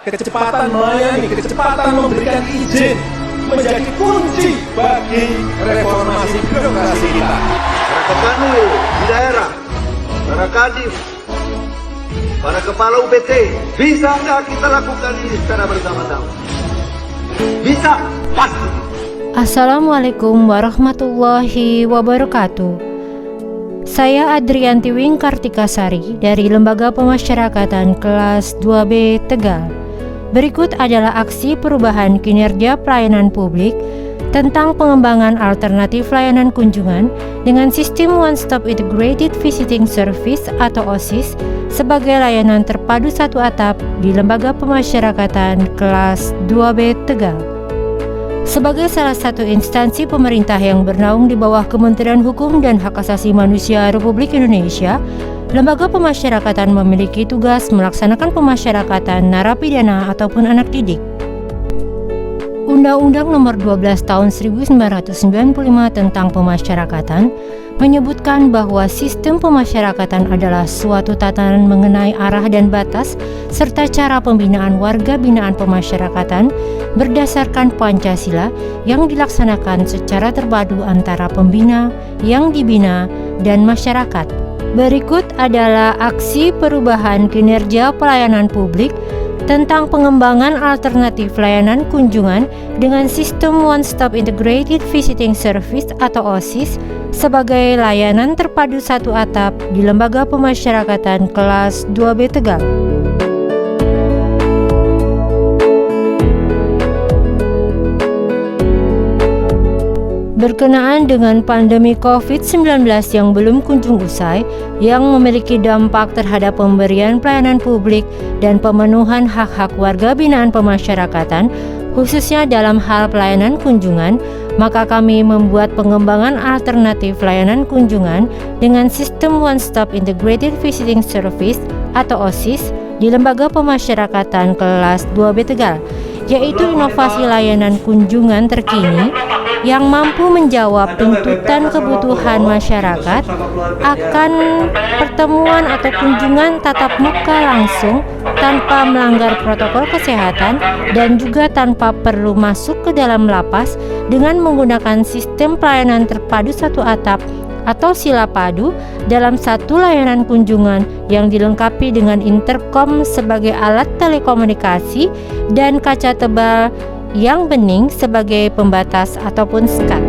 kecepatan melayani, kecepatan memberikan izin menjadi kunci bagi reformasi birokrasi kita. Para Kepanlu di daerah, para Kadif, para kepala UPT, bisa nggak kita lakukan ini secara bersama-sama? Bisa, pasti. Assalamualaikum warahmatullahi wabarakatuh. Saya Adrianti Wingkartikasari dari Lembaga Pemasyarakatan kelas 2B Tegal. Berikut adalah aksi perubahan kinerja pelayanan publik tentang pengembangan alternatif layanan kunjungan dengan sistem One Stop Integrated Visiting Service atau OSIS sebagai layanan terpadu satu atap di Lembaga Pemasyarakatan kelas 2B Tegal. Sebagai salah satu instansi pemerintah yang bernaung di bawah Kementerian Hukum dan Hak Asasi Manusia Republik Indonesia, Lembaga Pemasyarakatan memiliki tugas melaksanakan pemasyarakatan narapidana ataupun anak didik. Undang-Undang Nomor 12 Tahun 1995 tentang Pemasyarakatan menyebutkan bahwa sistem pemasyarakatan adalah suatu tatanan mengenai arah dan batas serta cara pembinaan warga binaan pemasyarakatan berdasarkan Pancasila yang dilaksanakan secara terpadu antara pembina, yang dibina, dan masyarakat. Berikut adalah aksi perubahan kinerja pelayanan publik tentang pengembangan alternatif layanan kunjungan dengan sistem One Stop Integrated Visiting Service atau OSIS sebagai layanan terpadu satu atap di Lembaga Pemasyarakatan kelas 2B Tegal. Berkenaan dengan pandemi COVID-19 yang belum kunjung usai, yang memiliki dampak terhadap pemberian pelayanan publik dan pemenuhan hak-hak warga binaan pemasyarakatan, khususnya dalam hal pelayanan kunjungan, maka kami membuat pengembangan alternatif layanan kunjungan dengan sistem One Stop Integrated Visiting Service atau OSIS di Lembaga Pemasyarakatan kelas 2B Tegal, yaitu inovasi layanan kunjungan terkini yang mampu menjawab tuntutan kebutuhan masyarakat akan pertemuan atau kunjungan tatap muka langsung tanpa melanggar protokol kesehatan dan juga tanpa perlu masuk ke dalam lapas dengan menggunakan sistem pelayanan terpadu satu atap atau Silapadu dalam satu layanan kunjungan yang dilengkapi dengan intercom sebagai alat telekomunikasi dan kaca tebal yang bening sebagai pembatas ataupun sekat.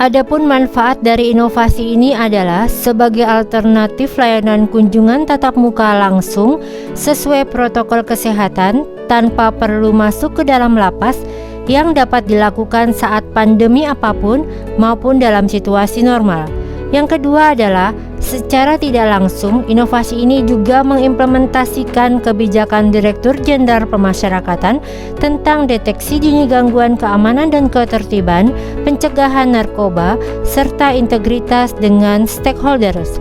Adapun manfaat dari inovasi ini adalah sebagai alternatif layanan kunjungan tatap muka langsung sesuai protokol kesehatan tanpa perlu masuk ke dalam lapas yang dapat dilakukan saat pandemi apapun maupun dalam situasi normal. Yang kedua adalah secara tidak langsung inovasi ini juga mengimplementasikan kebijakan Direktur Jenderal Pemasyarakatan tentang deteksi dini gangguan keamanan dan ketertiban, pencegahan narkoba, serta integritas dengan stakeholders.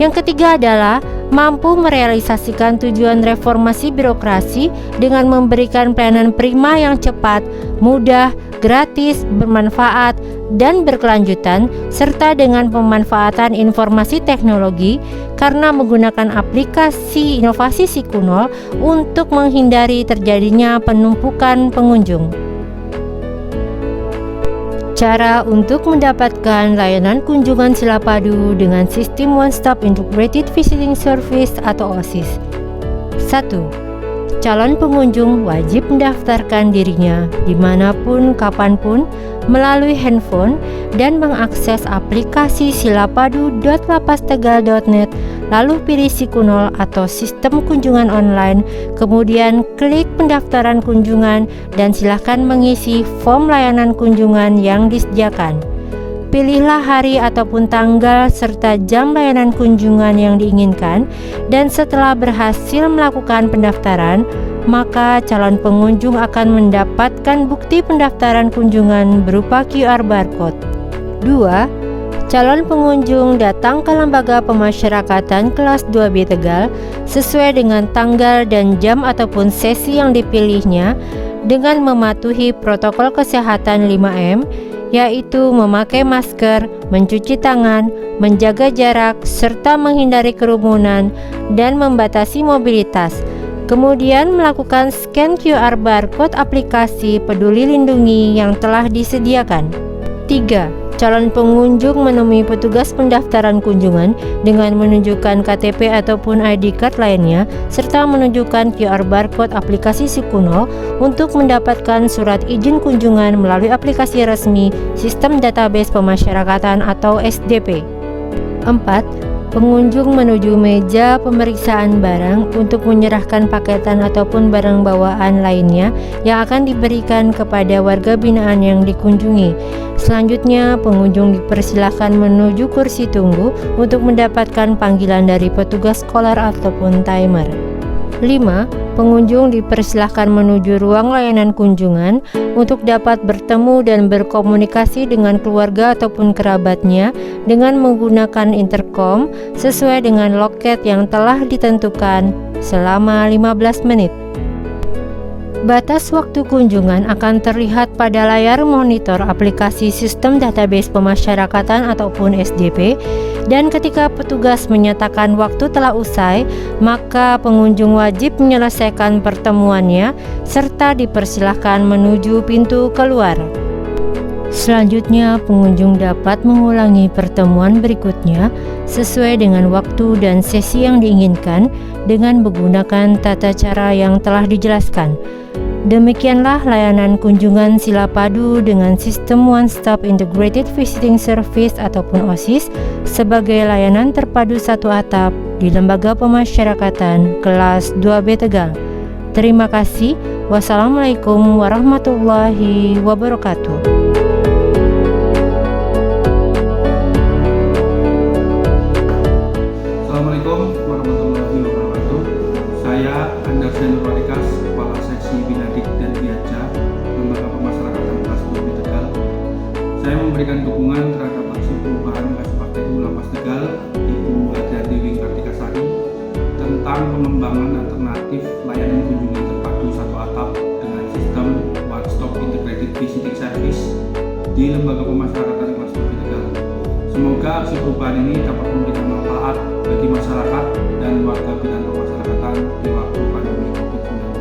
Yang ketiga adalah mampu merealisasikan tujuan reformasi birokrasi dengan memberikan pelayanan prima yang cepat, mudah, gratis, bermanfaat, dan berkelanjutan, serta dengan pemanfaatan informasi teknologi karena menggunakan aplikasi inovasi Sikunol untuk menghindari terjadinya penumpukan pengunjung. Cara untuk mendapatkan layanan kunjungan Silapadu dengan sistem One Stop Integrated Visiting Service atau OSIS. 1. Calon pengunjung wajib mendaftarkan dirinya dimanapun, kapanpun, melalui handphone dan mengakses aplikasi silapadu.lapastegal.net, lalu pilih Sikunol atau sistem kunjungan online, kemudian klik pendaftaran kunjungan dan silakan mengisi form layanan kunjungan yang disediakan. Pilihlah hari ataupun tanggal serta jam layanan kunjungan yang diinginkan, dan setelah berhasil melakukan pendaftaran, maka calon pengunjung akan mendapatkan bukti pendaftaran kunjungan berupa QR barcode. 2. Calon pengunjung datang ke lembaga pemasyarakatan kelas 2B Tegal sesuai dengan tanggal dan jam ataupun sesi yang dipilihnya dengan mematuhi protokol kesehatan 5M, yaitu memakai masker, mencuci tangan, menjaga jarak, serta menghindari kerumunan dan membatasi mobilitas. Kemudian melakukan scan QR barcode aplikasi Peduli Lindungi yang telah disediakan. 3. Calon pengunjung menemui petugas pendaftaran kunjungan dengan menunjukkan KTP ataupun ID card lainnya serta menunjukkan QR barcode aplikasi Sukuno untuk mendapatkan surat izin kunjungan melalui aplikasi resmi Sistem Database Pemasyarakatan atau SDP. 4. Pengunjung menuju meja pemeriksaan barang untuk menyerahkan paketan ataupun barang bawaan lainnya yang akan diberikan kepada warga binaan yang dikunjungi. Selanjutnya, pengunjung dipersilakan menuju kursi tunggu untuk mendapatkan panggilan dari petugas kolar ataupun timer. 5. Pengunjung dipersilahkan menuju ruang layanan kunjungan untuk dapat bertemu dan berkomunikasi dengan keluarga ataupun kerabatnya dengan menggunakan intercom sesuai dengan loket yang telah ditentukan selama 15 menit. Batas waktu kunjungan akan terlihat pada layar monitor aplikasi Sistem Database Pemasyarakatan ataupun SDP, dan ketika petugas menyatakan waktu telah usai, maka pengunjung wajib menyelesaikan pertemuannya serta dipersilahkan menuju pintu keluar. Selanjutnya, pengunjung dapat mengulangi pertemuan berikutnya sesuai dengan waktu dan sesi yang diinginkan dengan menggunakan tata cara yang telah dijelaskan. Demikianlah layanan kunjungan sila padu dengan sistem One Stop Integrated Visiting Service ataupun OSIS sebagai layanan terpadu satu atap di Lembaga Pemasyarakatan kelas 2B Tegal. Terima kasih. Wassalamualaikum warahmatullahi wabarakatuh. Assalamualaikum warahmatullahi wabarakatuh. Saya Andarsyah Nurwalikas, Kepala Seksi Binadik dan Biaja Lembaga Pemasyarakatan kelas 2B Tegal. Saya memberikan dukungan terhadap aksi perubahan KPU Lapas Tegal Ibu Adrian Dewi Kartikasari tentang pengembangan alternatif layanan kunjungan terpadu satu atap dengan sistem One Stop Integrated Visiting Service di Lembaga Pemasyarakatan kelas 2B Tegal. Semoga aksi perubahan ini dapat memberikan manfaat bagi masyarakat dan warga binaan pemasyarakatan di waktu pandemi COVID-19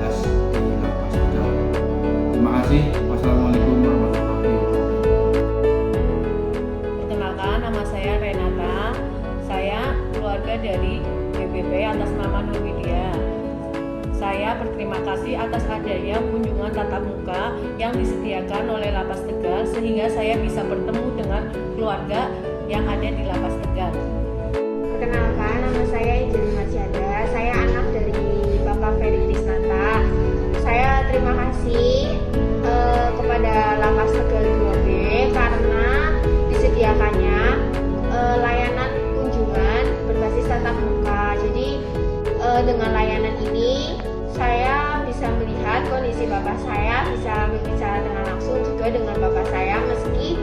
di Lapas Tegal. Terima kasih. Wassalamualaikum warahmatullahi wabarakatuh. Perkenalkan, nama saya Renata. Saya keluarga dari BPP atas nama Nur Widya. Saya berterima kasih atas adanya kunjungan tatap muka yang disediakan oleh Lapas Tegal sehingga saya bisa bertemu dengan keluarga yang ada di Lapas Tegal. Perkenalkan, nama saya Injil Marjanda. Saya anak dari Bapak Ferry Krisnanta. Saya terima kasih kepada Lapas Tegal 2B karena disediakannya layanan kunjungan berbasis tatap muka. Jadi dengan layanan ini saya bisa melihat kondisi bapak saya, bisa berbicara dengan langsung juga dengan bapak saya meski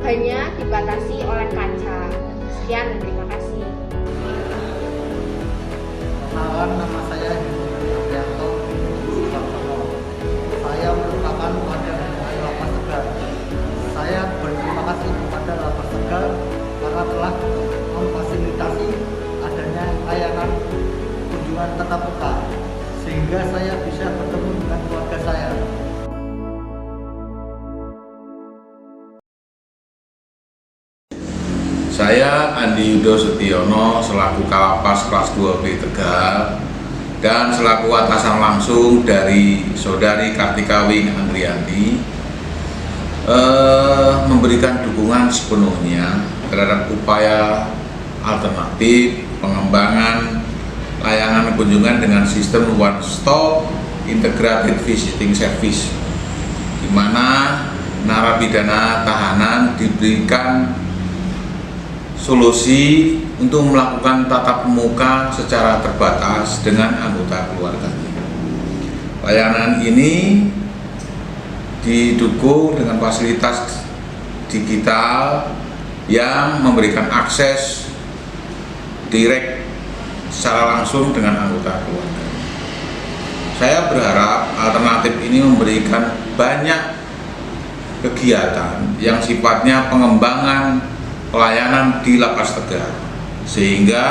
hanya dibatasi oleh kaca. Sekian dan terima kasih. Perkenalkan, nama saya Yulianto Sukartono. Saya merupakan warga dari Lapas Tegal. Saya berterima kasih kepada Lapas Tegal karena telah memfasilitasi adanya layanan kunjungan tatap muka sehingga saya bisa bertemu dengan keluarga saya. Saya Andi Yudo Setiono selaku Kalapas kelas 2B Tegal dan selaku atasan langsung dari Saudari Kartika Wing Andrianti memberikan dukungan sepenuhnya terhadap upaya alternatif pengembangan layanan kunjungan dengan sistem One Stop Integrated Visiting Service, di mana narapidana tahanan diberikan solusi untuk melakukan tatap muka secara terbatas dengan anggota keluarganya. Layanan ini didukung dengan fasilitas digital yang memberikan akses direct secara langsung dengan anggota keluarga. Saya berharap alternatif ini memberikan banyak kegiatan yang sifatnya pengembangan pelayanan di Lapas Tegal, sehingga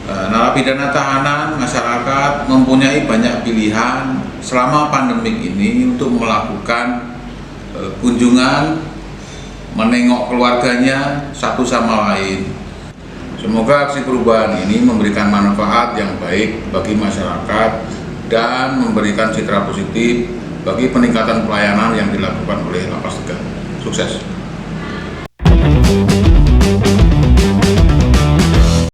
narapidana tahanan masyarakat mempunyai banyak pilihan selama pandemik ini untuk melakukan kunjungan, menengok keluarganya satu sama lain. Semoga aksi perubahan ini memberikan manfaat yang baik bagi masyarakat dan memberikan citra positif bagi peningkatan pelayanan yang dilakukan oleh Lapas Tegal. Sukses.